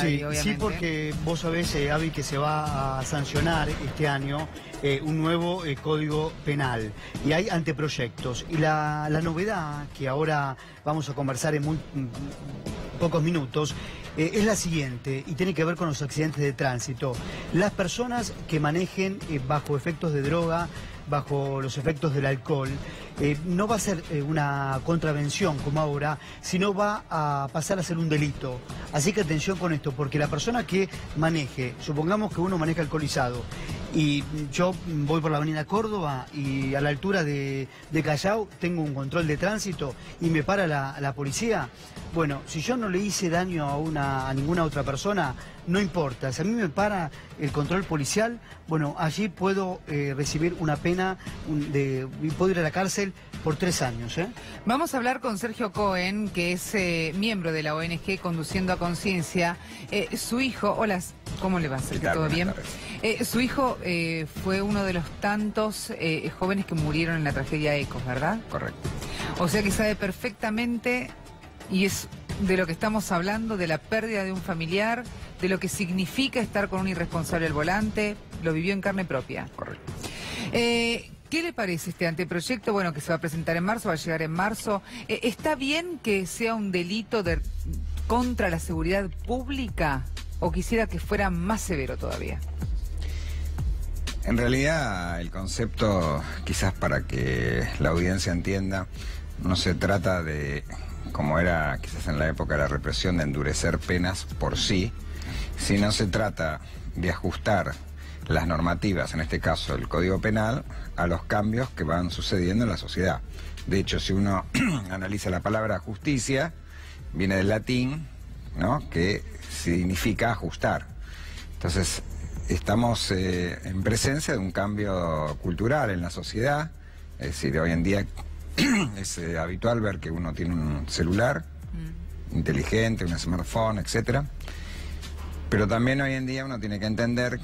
Adri, Sí, sí, porque vos sabés, Avi, que se va a sancionar este año un nuevo código penal y hay anteproyectos. Y la novedad que ahora vamos a conversar en muy pocos minutos es la siguiente y tiene que ver con los accidentes de tránsito. Las personas que manejen bajo efectos de droga, bajo los efectos del alcohol, no va a ser una contravención como ahora, sino va a pasar a ser un delito. Así que atención con esto, porque la persona que maneje, supongamos que uno maneja alcoholizado, y yo voy por la avenida Córdoba y a la altura de Callao tengo un control de tránsito y me para la policía, bueno, si yo no le hice daño a ninguna otra persona, no importa. Si a mí me para el control policial, bueno, allí puedo recibir una pena y puedo ir a la cárcel por 3 años. Vamos a hablar con Sergio Cohen, que es miembro de la ONG Conduciendo a Conciencia. Su hijo, hola, ¿cómo le va, Sergio? ¿Todo bien? Su hijo fue uno de los tantos jóvenes que murieron en la tragedia Ecos, ¿verdad? Correcto. O sea que sabe perfectamente, y es de lo que estamos hablando, de la pérdida de un familiar, de lo que significa estar con un irresponsable al volante, lo vivió en carne propia. Correcto. ¿Qué le parece este anteproyecto? Bueno, que se va a presentar en marzo, va a llegar en marzo. ¿Está bien que sea un delito contra la seguridad pública o quisiera que fuera más severo todavía? En realidad, el concepto, quizás para que la audiencia entienda, no se trata de, como era quizás en la época de la represión, de endurecer penas por sí, sino se trata de ajustar las normativas, en este caso el Código Penal, a los cambios que van sucediendo en la sociedad. De hecho, si uno analiza la palabra justicia, viene del latín, ¿no?, que significa ajustar. Entonces, estamos en presencia de un cambio cultural en la sociedad. Es decir, hoy en día es habitual ver que uno tiene un celular inteligente, un smartphone, etcétera. Pero también hoy en día uno tiene que entender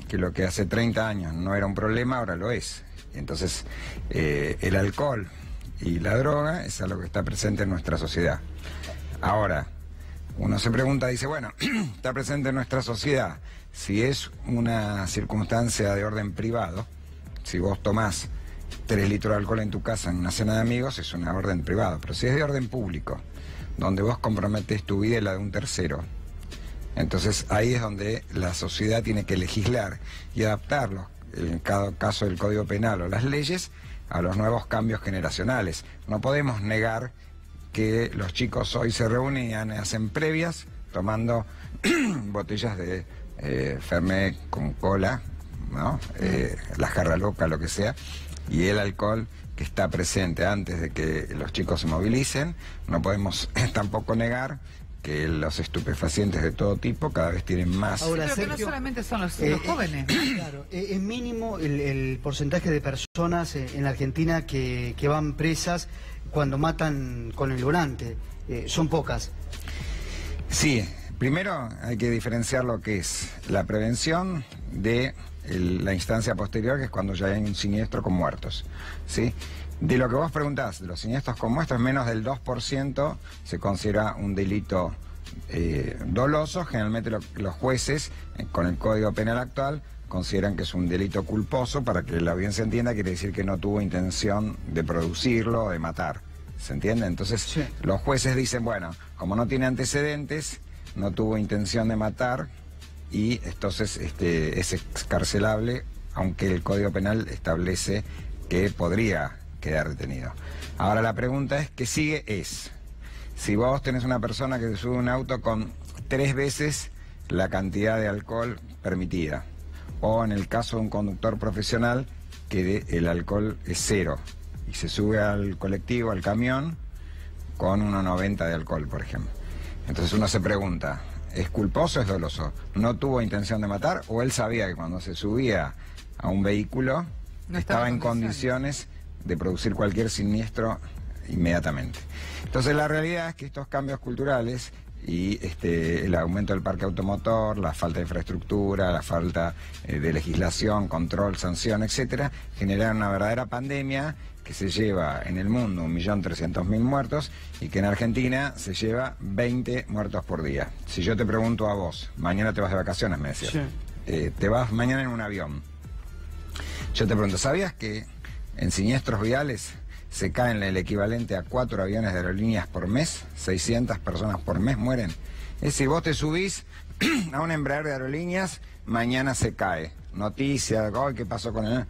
que lo que hace 30 años no era un problema, ahora lo es. Entonces, el alcohol y la droga es algo que está presente en nuestra sociedad. Ahora, uno se pregunta, dice, bueno, está presente en nuestra sociedad. Si es una circunstancia de orden privado, si vos tomás 3 litros de alcohol en tu casa en una cena de amigos, es una orden privado. Pero si es de orden público, donde vos comprometes tu vida y la de un tercero, entonces ahí es donde la sociedad tiene que legislar y adaptarlo, en cada caso del Código Penal o las leyes, a los nuevos cambios generacionales. No podemos negar que los chicos hoy se reúnen y hacen previas tomando botellas de Fernet con cola, ¿no? La jarra loca, lo que sea, y el alcohol que está presente antes de que los chicos se movilicen. No podemos tampoco negar que los estupefacientes de todo tipo cada vez tienen más. Ahora, pero Sergio, que no solamente son los jóvenes. Claro, es mínimo el porcentaje de personas en la Argentina que van presas cuando matan con el volante. Son pocas. Sí, primero hay que diferenciar lo que es la prevención de la instancia posterior, que es cuando ya hay un siniestro con muertos, ¿sí? De lo que vos preguntás, de los siniestros con muertos, menos del 2% se considera un delito doloso. Generalmente los jueces, con el Código Penal actual, consideran que es un delito culposo. Para que la audiencia entienda, quiere decir que no tuvo intención de producirlo o de matar. ¿Se entiende? Entonces, sí, los jueces dicen, bueno, como no tiene antecedentes, no tuvo intención de matar, y entonces es excarcelable, aunque el Código Penal establece que podría quedar detenido. Ahora la pregunta es, ¿qué sigue? Si vos tenés una persona que se sube a un auto con 3 veces la cantidad de alcohol permitida, o en el caso de un conductor profesional que el alcohol es 0 y se sube al colectivo, al camión, con 1,90 de alcohol, por ejemplo. Entonces uno se pregunta, ¿es culposo o es doloso? ¿No tuvo intención de matar, o él sabía que cuando se subía a un vehículo no estaba en condiciones de producir cualquier siniestro inmediatamente? Entonces la realidad es que estos cambios culturales y el aumento del parque automotor, la falta de infraestructura, la falta de legislación, control, sanción, etcétera, generaron una verdadera pandemia que se lleva en el mundo 1.300.000 muertos y que en Argentina se lleva 20 muertos por día. Si yo te pregunto a vos, mañana te vas de vacaciones, me decías, sí. Te vas mañana en un avión. Yo te pregunto, ¿sabías que en siniestros viales se caen el equivalente a 4 aviones de aerolíneas por mes? 600 personas por mes mueren. Es decir, vos te subís a un Embraer de aerolíneas, mañana se cae. Noticia, oh, ¿qué pasó con él?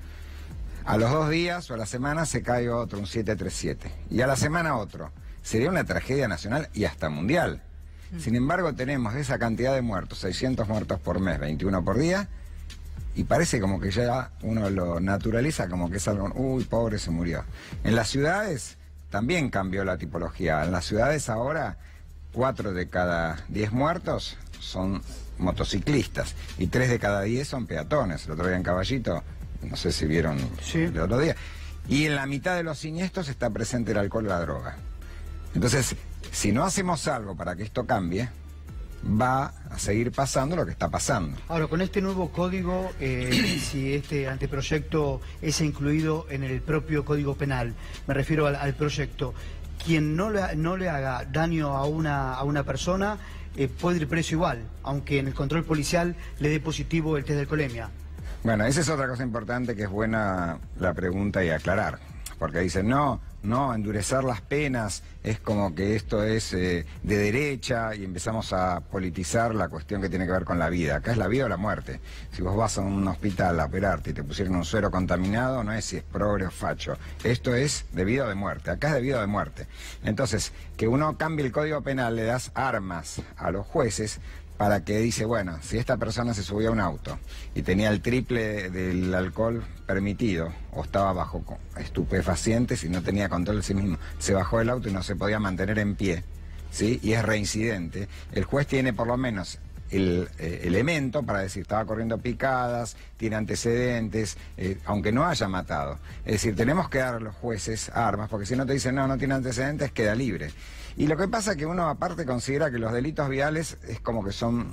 A los 2 días o a la semana se cae otro, un 737. Y a la semana otro. Sería una tragedia nacional y hasta mundial. Sin embargo, tenemos esa cantidad de muertos, 600 muertos por mes, 21 por día, y parece como que ya uno lo naturaliza como que es algo, uy, pobre, se murió. En las ciudades también cambió la tipología. En las ciudades ahora 4 de cada 10 muertos son motociclistas y 3 de cada 10 son peatones. El otro día en Caballito, no sé si vieron el otro día. Y en la mitad de los siniestros está presente el alcohol y la droga. Entonces, si no hacemos algo para que esto cambie, va a seguir pasando lo que está pasando. Ahora, con este nuevo código, si este anteproyecto es incluido en el propio Código Penal, me refiero al proyecto, quien no le haga daño a una persona puede ir preso igual, aunque en el control policial le dé positivo el test de alcoholemia. Bueno, esa es otra cosa importante que es buena la pregunta y aclarar, porque dicen, no, endurecer las penas es como que esto es de derecha y empezamos a politizar la cuestión que tiene que ver con la vida. Acá es la vida o la muerte. Si vos vas a un hospital a operarte y te pusieron un suero contaminado, no es si es progre o facho. Esto es de vida o de muerte. Acá es de vida o de muerte. Entonces, que uno cambie el Código Penal, le das armas a los jueces para que dice, bueno, si esta persona se subió a un auto y tenía el triple del alcohol permitido o estaba bajo estupefacientes y no tenía control de sí mismo, se bajó del auto y no se podía mantener en pie, ¿sí? Y es reincidente, el juez tiene por lo menos el elemento para decir, estaba corriendo picadas, tiene antecedentes, aunque no haya matado. Es decir, tenemos que dar a los jueces armas, porque si no te dicen, no tiene antecedentes, queda libre. Y lo que pasa es que uno aparte considera que los delitos viales es como que son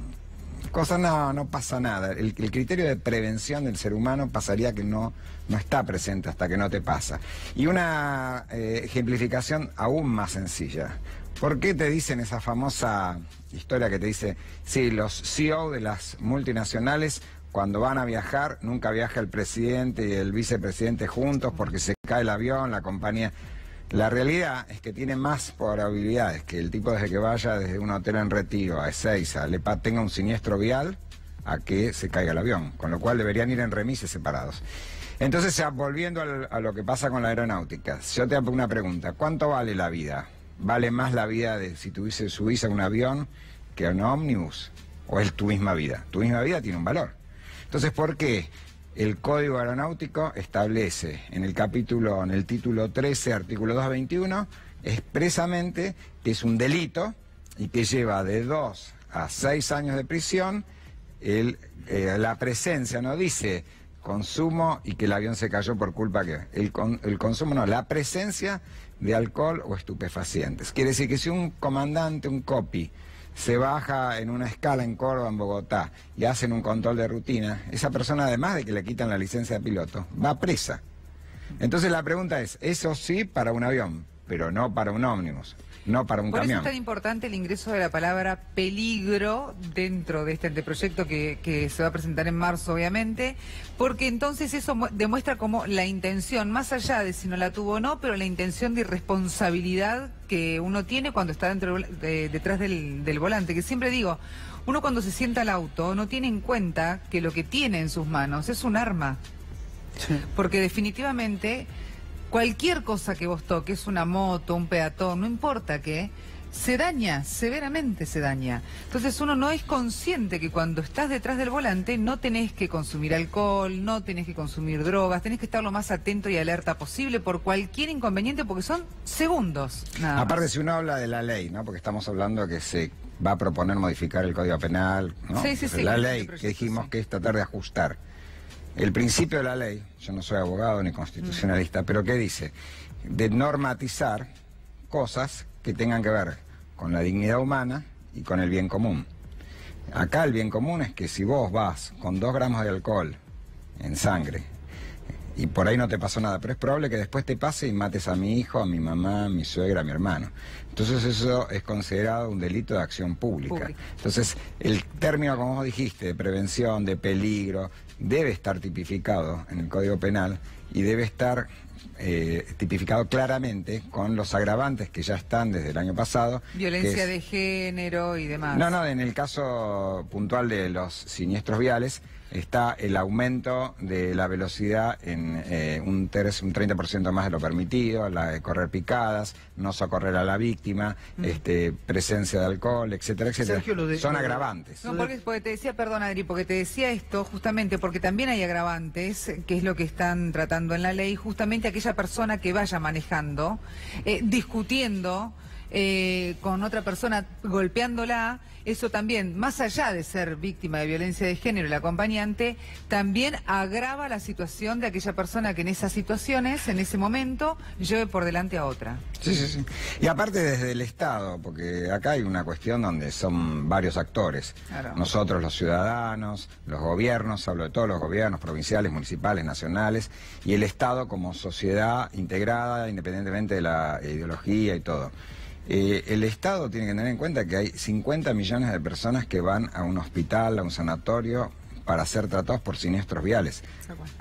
cosas, no pasa nada. El criterio de prevención del ser humano pasaría que no está presente hasta que no te pasa. Y una ejemplificación aún más sencilla. ¿Por qué te dicen esa famosa historia que te dice, sí, los CEO de las multinacionales cuando van a viajar, nunca viaja el presidente y el vicepresidente juntos porque se cae el avión, la compañía? La realidad es que tiene más probabilidades que el tipo desde que vaya desde un hotel en Retiro a Ezeiza tenga un siniestro vial a que se caiga el avión, con lo cual deberían ir en remises separados. Entonces, volviendo a lo que pasa con la aeronáutica, yo te hago una pregunta, ¿cuánto vale la vida? ¿Vale más la vida de si subís a un avión que a un ómnibus? ¿O es tu misma vida? Tu misma vida tiene un valor. Entonces, ¿por qué? El Código Aeronáutico establece en el título 13, artículo 221, expresamente que es un delito y que lleva de 2 a 6 años de prisión la presencia, no dice consumo y que el avión se cayó por culpa que el consumo, no, la presencia de alcohol o estupefacientes. Quiere decir que si un comandante, un copi, se baja en una escala en Córdoba, en Bogotá, y hacen un control de rutina, esa persona, además de que le quitan la licencia de piloto, va presa. Entonces la pregunta es, eso sí para un avión, pero no para un ómnibus, no para un camión. Por eso es tan importante el ingreso de la palabra peligro dentro de este anteproyecto que se va a presentar en marzo, obviamente, porque entonces eso demuestra como la intención, más allá de si no la tuvo o no, pero la intención de irresponsabilidad que uno tiene cuando está detrás del volante, que siempre digo, uno cuando se sienta al auto no tiene en cuenta que lo que tiene en sus manos es un arma, porque definitivamente cualquier cosa que vos toques, una moto, un peatón, no importa qué, se daña, severamente se daña. Entonces uno no es consciente que cuando estás detrás del volante no tenés que consumir alcohol, no tenés que consumir drogas, tenés que estar lo más atento y alerta posible por cualquier inconveniente porque son segundos. Nada Aparte más. Si uno habla de la ley, ¿no? Porque estamos hablando que se va a proponer modificar el Código Penal, ¿no? Sí, la ley que dijimos que es tratar de ajustar. El principio de la ley, yo no soy abogado ni constitucionalista, pero ¿qué dice? De normatizar cosas que tengan que ver con la dignidad humana y con el bien común. Acá el bien común es que si vos vas con 2 gramos de alcohol en sangre y por ahí no te pasó nada, pero es probable que después te pase y mates a mi hijo, a mi mamá, a mi suegra, a mi hermano. Entonces eso es considerado un delito de acción pública. Entonces el término, como vos dijiste, de prevención, de peligro, debe estar tipificado en el Código Penal y debe estar tipificado claramente con los agravantes que ya están desde el año pasado. Violencia de género y demás. No, en el caso puntual de los siniestros viales está el aumento de la velocidad en un 30% más de lo permitido, la de correr picadas, no socorrer a la víctima, presencia de alcohol, etcétera, etcétera. Sergio, son agravantes. No, porque te decía, perdón Adri, porque te decía esto justamente porque también hay agravantes, que es lo que están tratando en la ley, justamente aquella persona que vaya manejando, discutiendo con otra persona, golpeándola, eso también, más allá de ser víctima de violencia de género, el acompañante, también agrava la situación de aquella persona que en esas situaciones, en ese momento, lleve por delante a otra. Sí. Y aparte desde el Estado, porque acá hay una cuestión donde son varios actores. Claro. Nosotros, los ciudadanos, los gobiernos, hablo de todos los gobiernos, provinciales, municipales, nacionales, y el Estado como sociedad integrada, independientemente de la ideología y todo. El Estado tiene que tener en cuenta que hay 50 millones de personas que van a un hospital, a un sanatorio, para ser tratados por siniestros viales.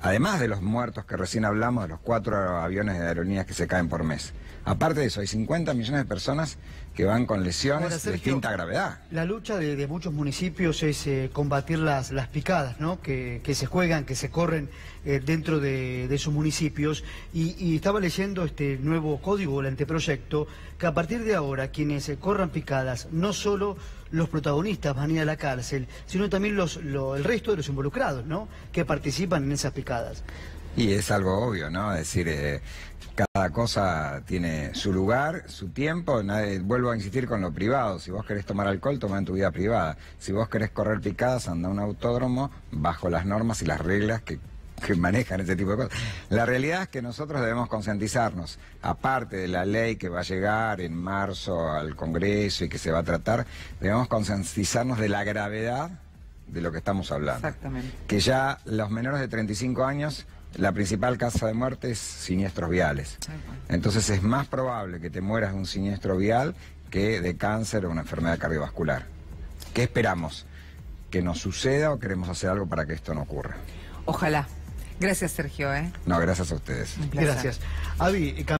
Además de los muertos que recién hablamos, de los 4 aviones de aerolíneas que se caen por mes. Aparte de eso, hay 50 millones de personas que van con lesiones de distinta gravedad. La lucha de muchos municipios es combatir las picadas, ¿no? Que se juegan, que se corren dentro de sus municipios. Y estaba leyendo este nuevo código, el anteproyecto, que a partir de ahora quienes corran picadas, no solo los protagonistas van a ir a la cárcel, sino también el resto de los involucrados, ¿no? Que participan en esas picadas. Y es algo obvio, ¿no? Es decir, cada cosa tiene su lugar, su tiempo. Vuelvo a insistir con lo privado. Si vos querés tomar alcohol, toma en tu vida privada. Si vos querés correr picadas, anda a un autódromo bajo las normas y las reglas que manejan ese tipo de cosas. La realidad es que nosotros debemos concientizarnos, aparte de la ley que va a llegar en marzo al Congreso y que se va a tratar, debemos concientizarnos de la gravedad de lo que estamos hablando. Exactamente. Que ya los menores de 35 años... La principal causa de muerte es siniestros viales. Entonces es más probable que te mueras de un siniestro vial que de cáncer o una enfermedad cardiovascular. ¿Qué esperamos? ¿Que nos suceda o queremos hacer algo para que esto no ocurra? Ojalá. Gracias, Sergio. No, gracias a ustedes. Gracias. Avi,